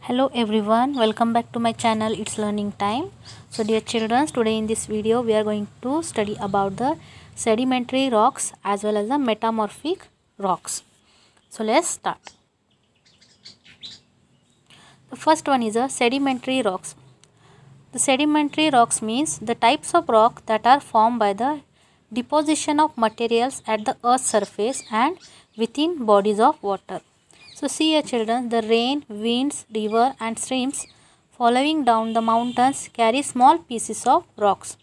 Hello everyone, welcome back to my channel. It's learning time. So dear children, today in this video we are going to study about the sedimentary rocks as well as the metamorphic rocks. So let's start. The first one is the sedimentary rocks. The sedimentary rocks means the types of rock that are formed by the deposition of materials at the earth's surface and within bodies of water. So see here children, the rain, winds, river and streams following down the mountains carry small pieces of rocks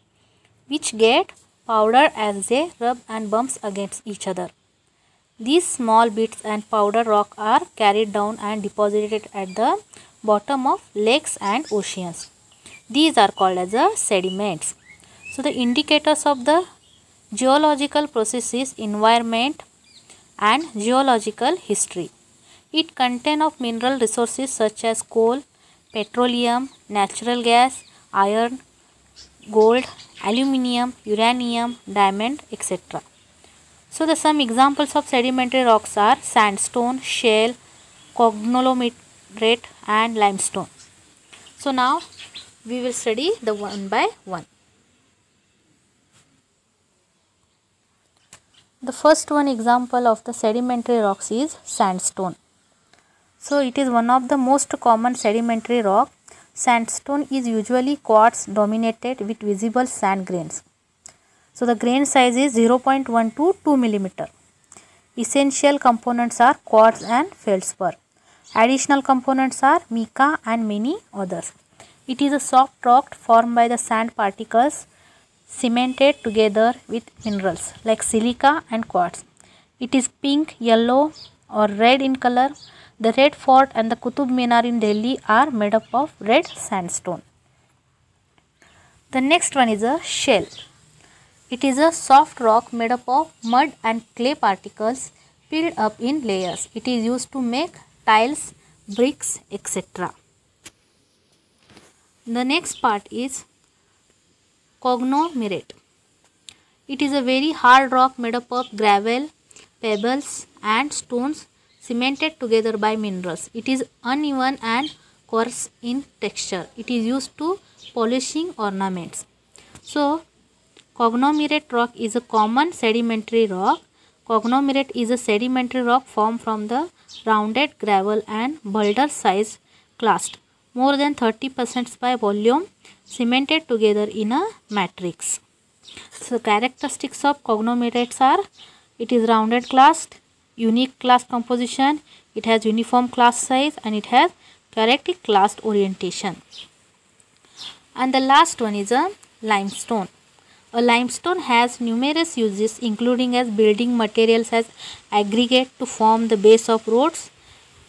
which get powdered as they rub and bumps against each other. These small bits and powder rock are carried down and deposited at the bottom of lakes and oceans. These are called as the sediments. So the indicators of the geological processes, environment and geological history. It contains of mineral resources such as coal, petroleum, natural gas, iron, gold, aluminium, uranium, diamond, etc. So the some examples of sedimentary rocks are sandstone, shale, conglomerate and limestone. So now we will study the one by one. The first one example of the sedimentary rocks is sandstone. So it is one of the most common sedimentary rock. Sandstone is usually quartz dominated with visible sand grains. So the grain size is 0.1 to 2 mm. Essential components are quartz and feldspar. Additional components are mica and many others. It is a soft rock formed by the sand particles cemented together with minerals like silica and quartz. It is pink, yellow or red in color. The Red Fort and the Qutub Minar in Delhi are made up of red sandstone. The next one is a shale. It is a soft rock made up of mud and clay particles filled up in layers. It is used to make tiles, bricks, etc. The next part is conglomerate. It is a very hard rock made up of gravel, pebbles and stones cemented together by minerals. It is uneven and coarse in texture. It is used to polishing ornaments. So conglomerate rock is a common sedimentary rock. Conglomerate is a sedimentary rock formed from the rounded gravel and boulder sized clast more than 30% by volume cemented together in a matrix. So characteristics of conglomerates are: it is rounded clast, unique clast composition, it has uniform clast size and it has chaotic clast orientation. And the last one is a limestone. A limestone has numerous uses including as building materials, as aggregate to form the base of roads,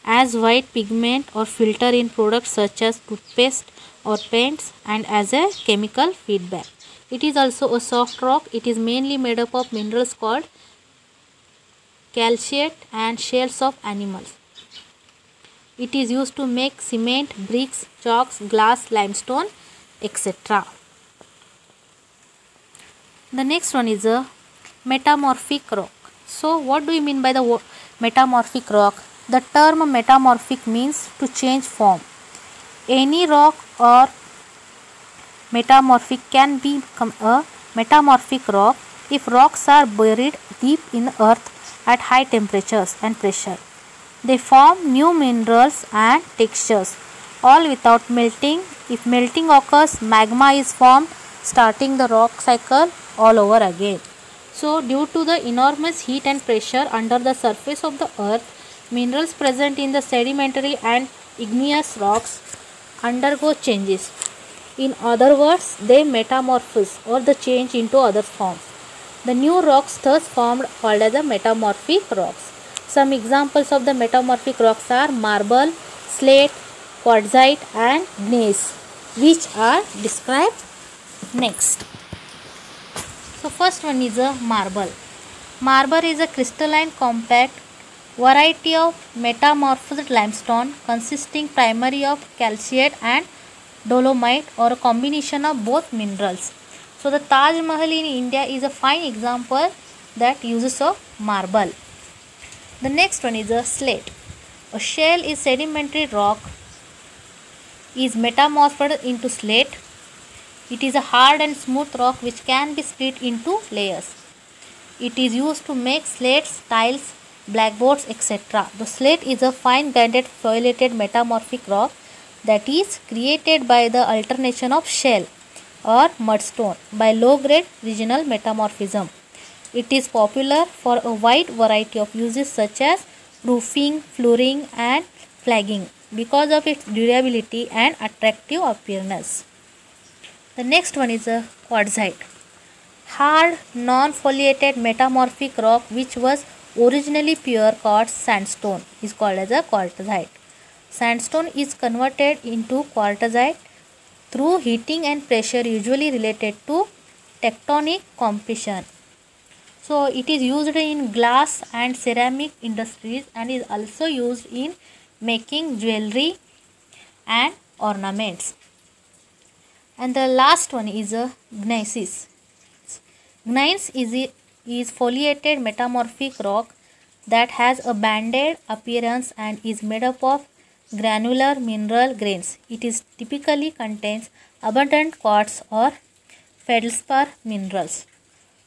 as white pigment or filter in products such as toothpaste or paints, and as a chemical feedback. It is also a soft rock. It is mainly made up of minerals called calcite and shells of animals. It is used to make cement, bricks, chalks, glass, limestone, etc. The next one is a metamorphic rock. So what do you mean by the metamorphic rock? The term metamorphic means to change form. Any rock or metamorphic can become a metamorphic rock if rocks are buried deep in the earth at high temperatures and pressure. They form new minerals and textures, all without melting. If melting occurs, magma is formed, starting the rock cycle all over again. So due to the enormous heat and pressure under the surface of the earth, minerals present in the sedimentary and igneous rocks undergo changes. In other words, they metamorphose or the change into other forms. The new rocks thus formed called as the metamorphic rocks. Some examples of the metamorphic rocks are marble, slate, quartzite and gneiss, which are described next. So first one is a marble. Marble is a crystalline compact variety of metamorphosed limestone consisting primarily of calcite and dolomite or a combination of both minerals. So the Taj Mahal in India is a fine example that uses of marble. The next one is a slate. A shale is sedimentary rock is metamorphosed into slate. It is a hard and smooth rock which can be split into layers. It is used to make slates, tiles, blackboards, etc. The slate is a fine-grained foliated metamorphic rock that is created by the alternation of shell or mudstone by low-grade regional metamorphism. It is popular for a wide variety of uses such as roofing, flooring and flagging because of its durability and attractive appearance. The next one is a quartzite. Hard, non-foliated metamorphic rock which was originally pure quartz sandstone is called as a quartzite. Sandstone is converted into quartzite through heating and pressure usually related to tectonic compression. So it is used in glass and ceramic industries and is also used in making jewelry and ornaments. And the last one is a gneiss. Gneiss is foliated metamorphic rock that has a banded appearance and is made up of granular mineral grains. It is typically contains abundant quartz or feldspar minerals.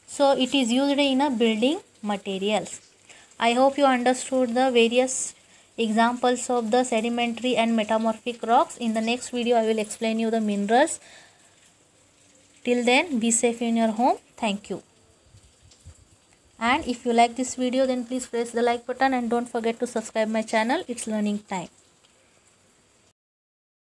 So it is used in a building materials. I hope you understood the various examples of the sedimentary and metamorphic rocks. In the next video I will explain you the minerals. Till then, be safe in your home. Thank you. And if you like this video, then please press the like button and don't forget to subscribe my channel. It's learning time.